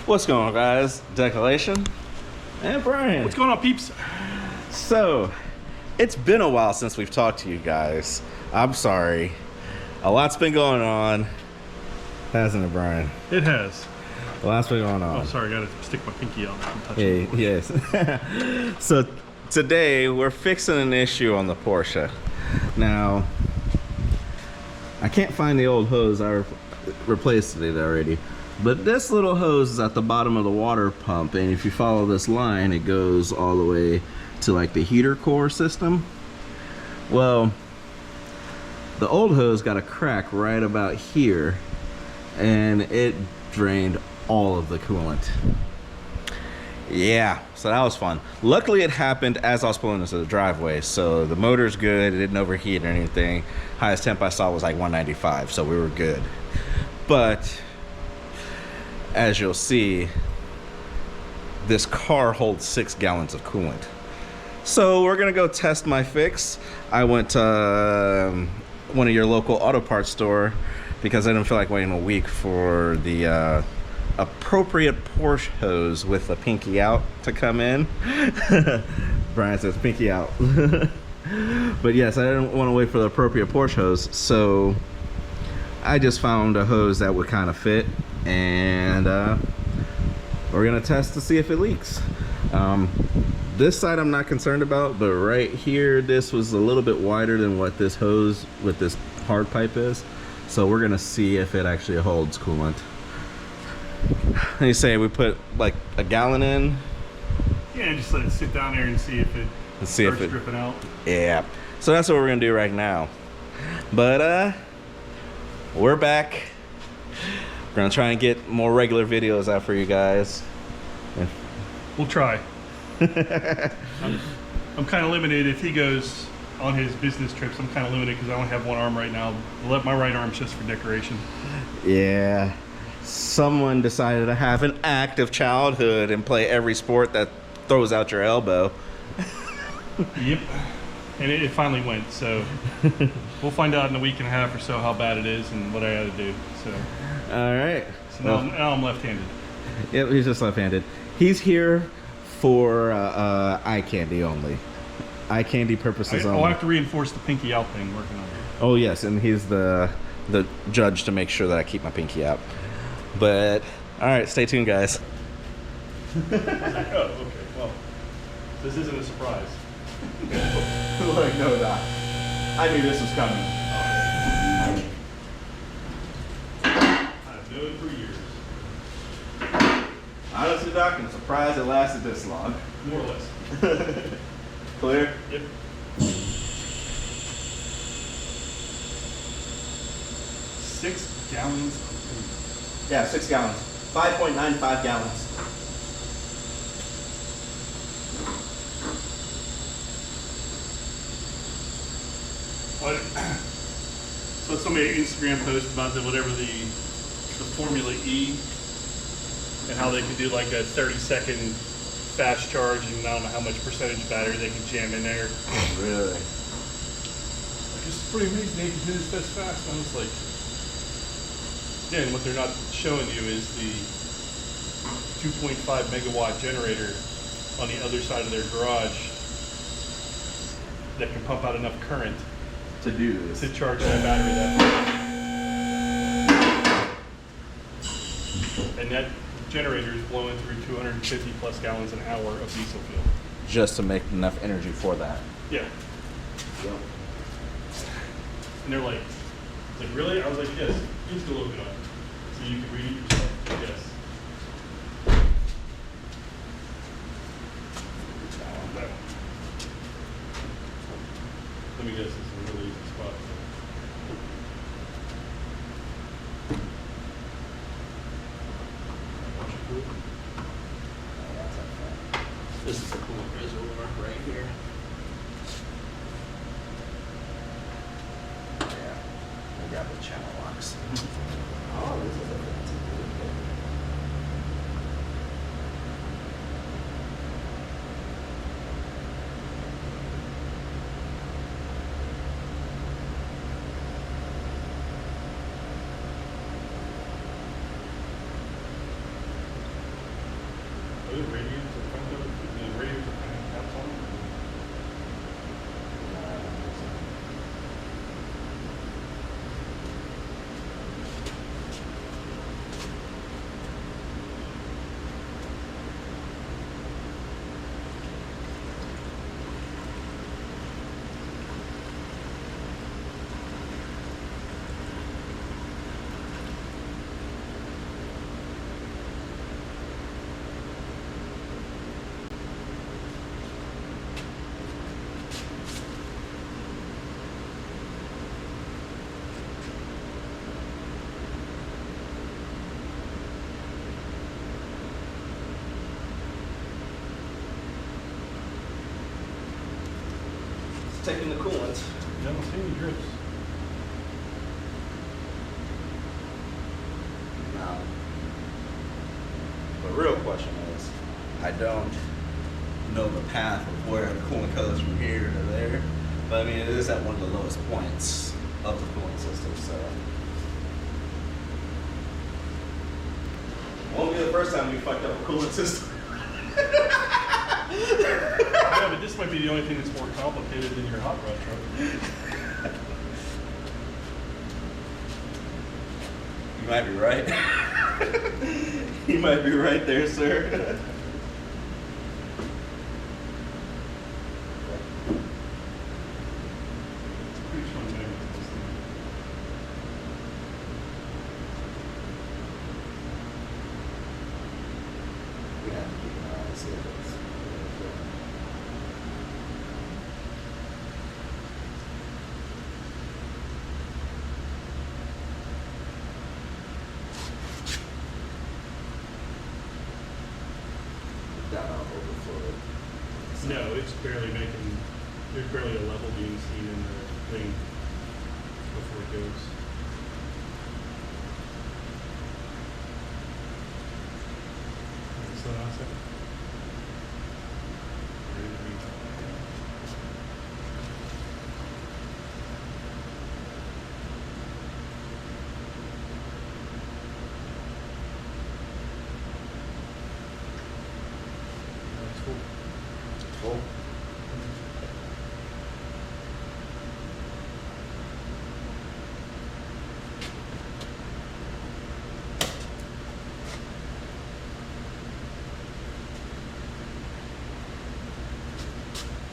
What's going on, guys? Decelation and Brian. What's going on, peeps? So, it's been a while since we've talked to you guys. I'm sorry. A lot's been going on, hasn't it, Brian? It has. A lot's been going on. Oh, sorry, I gotta stick my pinky out. Hey, yes. So, today we're fixing an issue on the Porsche. Now, I can't find the old hose. I replaced it already. But this little hose is at the bottom of the water pump, and if you follow this line, it goes all the way to like the heater core system. Well, the old hose got a crack right about here, and it drained all of the coolant. Yeah, so that was fun. Luckily, it happened as I was pulling into the driveway, so the motor's good. It didn't overheat or anything. Highest temp I saw was like 195, so we were good. But as you'll see, this car holds 6 gallons of coolant. So we're gonna go test my fix. I went to one of your local auto parts store because I didn't feel like waiting a week for the appropriate Porsche hose with the pinky out to come in. Brian says pinky out. But yes, I didn't want to wait for the appropriate Porsche hose, so I just found a hose that would kind of fit, and we're gonna test to see if it leaks. This side I'm not concerned about, but right here, this was a little bit wider than what this hose with this hard pipe is, so we're gonna see if it actually holds coolant. And you say we put like a gallon in? Yeah, just let it sit down there and see if it starts dripping out. Yeah, so that's what we're gonna do right now. But we're back. We're gonna try and get more regular videos out for you guys. We'll try. I'm kind of limited. If he goes on his business trips, I'm kind of limited because I only have one arm right now. My right arm's just for decoration. Yeah. Someone decided to have an active childhood and play every sport that throws out your elbow. Yep. And it finally went, so we'll find out in a week and a half or so how bad it is and what I got to do. So. All right. So now I'm left-handed. Yep, he's just left-handed. He's here for eye candy only. Eye candy purposes only. I'll have to reinforce the pinky out thing working on it. Oh yes, and he's the judge to make sure that I keep my pinky out. But all right, stay tuned, guys. Oh, okay. Well, this isn't a surprise. Like, no, not. I knew this was coming. I've known for years. Honestly, Doc, I'm surprised it lasted this long. More or less. Clear? Yep. 6 gallons of food. Yeah, 6 gallons. 5.95 gallons. So somebody Instagram post about whatever the Formula E and how they could do like a 30-second fast charge, and I don't know how much percentage battery they could jam in there. Really? Like, it's pretty amazing they can do this fast. And I was like, again, what they're not showing you is the 2.5 megawatt generator on the other side of their garage that can pump out enough current To do this. to charge that battery that way. And that generator is blowing through 250 plus gallons an hour of diesel fuel. Just to make enough energy for that. Yeah. Yep. And they're like, really? I was like, yes. You can look it up. So you can read it yourself. Yes. Let me guess, this is a really easy spot. This is the cool reservoir right here. Yeah, we got the channel locks. Oh, this is a fancy video. it. I don't see any drips. No. The real question is, I don't know the path of where the coolant goes from here to there. But I mean, it is at one of the lowest points of the cooling system, so. Won't be the first time we fucked up a coolant system. Yeah, but this might be the only thing that's more complicated than your hot rod truck. You might be right. You might be right there, sir. Pretty strong magnet, this thing. We have to keep an eye and see if it's. Down on overflow. No, it's barely making, there's barely a level being seen in the thing before it goes. Slow down a second. Ready to be- That's cool. Full.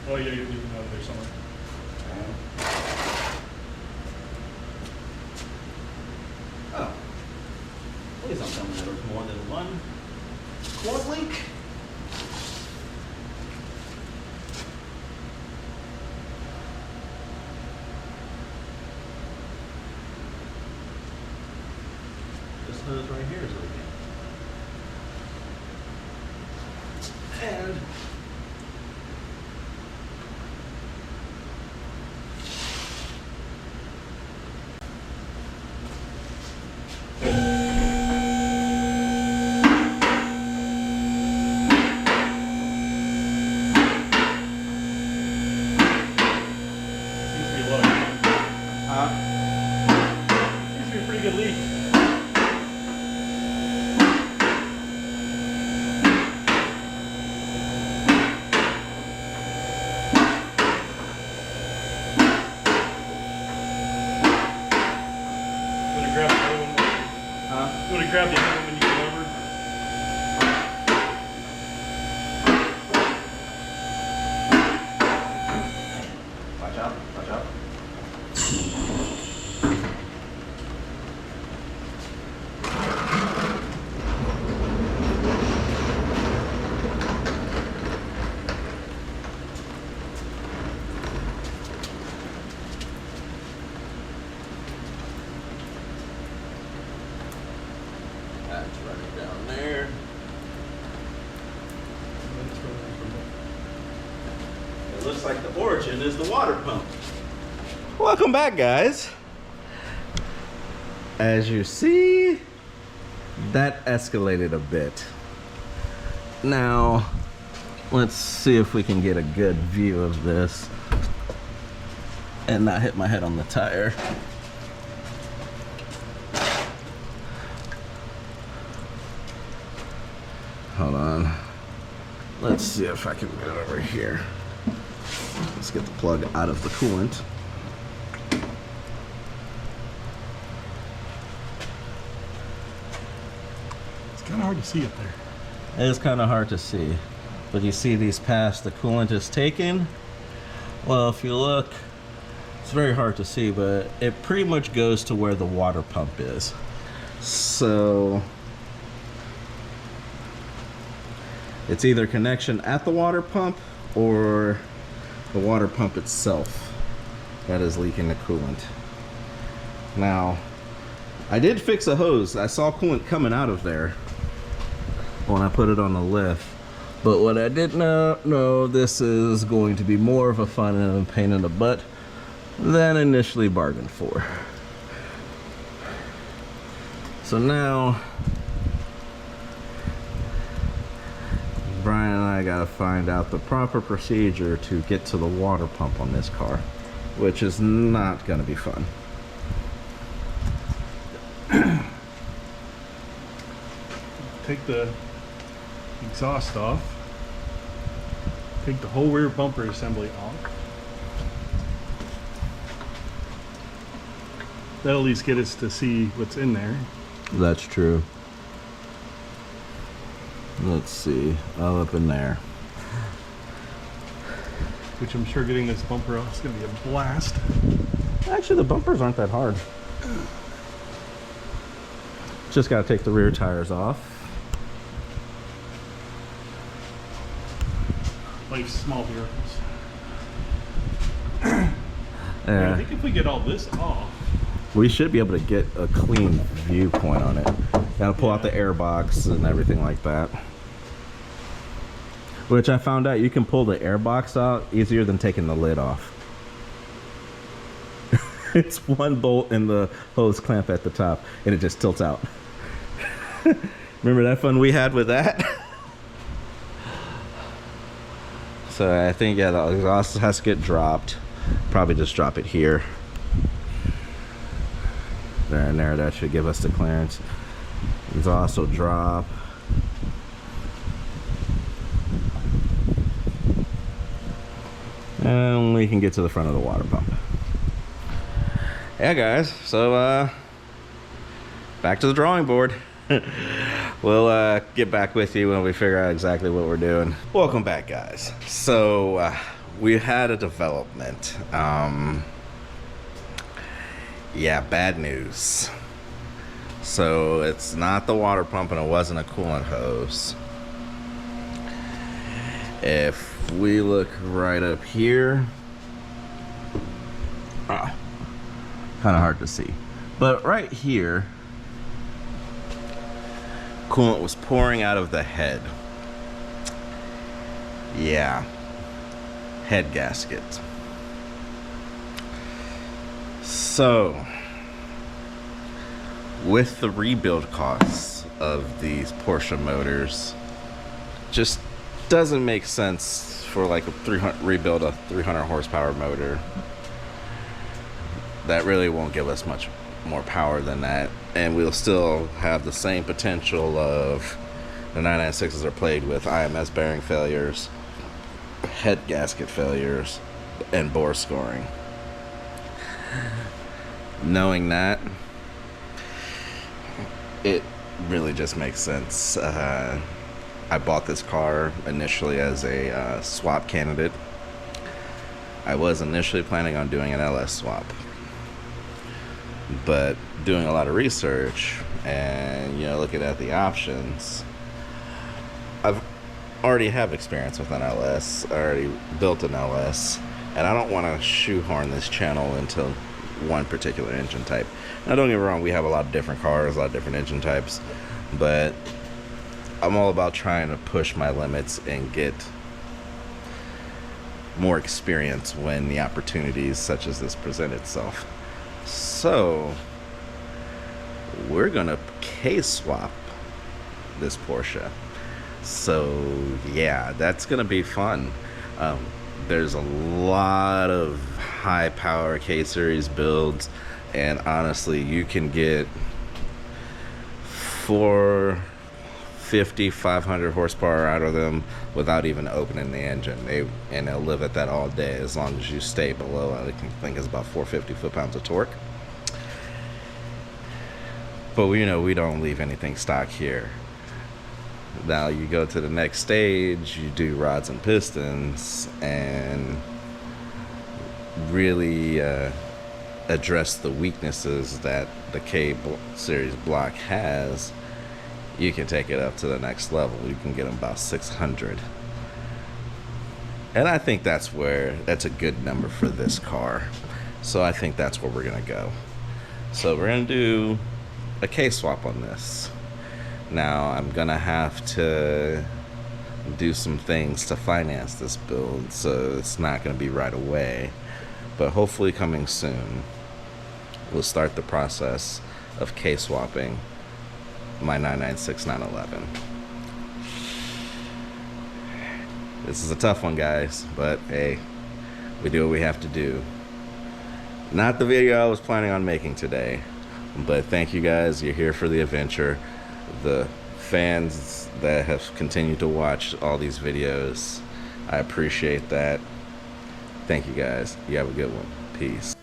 Oh yeah, you're leaving out there somewhere. Oh. Please don't tell me there was more than one coolant leak. This hose right here is leaking. And Seems to be a lot of, seems to be a pretty good leak. You wanna grab the other one? You wanna grab the other one when you come over? Watch out, watch out. That's running down there. It looks like the origin is the water pump. Welcome back, guys. As you see, that escalated a bit. Now, let's see if we can get a good view of this and not hit my head on the tire. Hold on. Let's see if I can get it over here. Let's get the plug out of the coolant. It's kind of hard to see up there. It is kind of hard to see, but you see these paths the coolant is taken. Well, if you look, it's very hard to see, but it pretty much goes to where the water pump is. So it's either connection at the water pump or the water pump itself that is leaking the coolant. Now, I did fix a hose. I saw coolant coming out of there when I put it on the lift. But what I didn't know, this is going to be more of a fun and a pain in the butt than initially bargained for. So now Brian and I gotta find out the proper procedure to get to the water pump on this car, which is not gonna be fun. Take the exhaust off. Take the whole rear bumper assembly off. That'll at least get us to see what's in there. That's true. Let's see, all up in there. Which I'm sure getting this bumper off is going to be a blast. Actually, the bumpers aren't that hard. Just got to take the rear tires off. Like small vehicles. I think if we get all this off, we should be able to get a clean viewpoint on it. Gotta pull out the air box and everything like that. Which I found out you can pull the air box out easier than taking the lid off. It's one bolt and the hose clamp at the top and it just tilts out. Remember that fun we had with that? So I think, yeah, the exhaust has to get dropped. Probably just drop it here. There and there, that should give us the clearance. Exhaust will drop. And we can get to the front of the water pump. Yeah, guys, so back to the drawing board. We'll get back with you when we figure out exactly what we're doing. Welcome back, guys. So we had a development. Yeah, bad news. So it's not the water pump and it wasn't a coolant hose. If we look right up here, kind of hard to see, but right here, coolant was pouring out of the head. Yeah, head gasket. So, with the rebuild costs of these Porsche motors, just doesn't make sense for like rebuild a 300 horsepower motor. That really won't give us much more power than that, and we'll still have the same potential of the 996s are plagued with IMS bearing failures, head gasket failures, and bore scoring. Knowing that, it really just makes sense. I bought this car initially as a swap candidate. I was initially planning on doing an LS swap, but doing a lot of research and looking at the options, I've already have experience with an LS. I already built an LS, and I don't want to shoehorn this channel into one particular engine type. Now, don't get me wrong, we have a lot of different cars, a lot of different engine types, but I'm all about trying to push my limits and get more experience when the opportunities such as this present itself. So we're gonna case swap this Porsche. So yeah, that's gonna be fun. There's a lot of high power K series builds, and honestly you can get 450, 500 horsepower out of them without even opening the engine. They'll live at that all day as long as you stay below, I think it's about 450 foot-pounds of torque. But we don't leave anything stock here. Now you go to the next stage, you do rods and pistons and really address the weaknesses that the K series block has. You can take it up to the next level. You can get them about 600. And I think that's a good number for this car. So I think that's where we're gonna go. So we're gonna do a K swap on this. Now I'm gonna have to do some things to finance this build, so it's not gonna be right away. But hopefully coming soon, we'll start the process of K-swapping my 996 911. This is a tough one, guys, but hey, we do what we have to do. Not the video I was planning on making today, but thank you guys. You're here for the adventure. The fans that have continued to watch all these videos, I appreciate that. Thank you guys. You have a good one. Peace.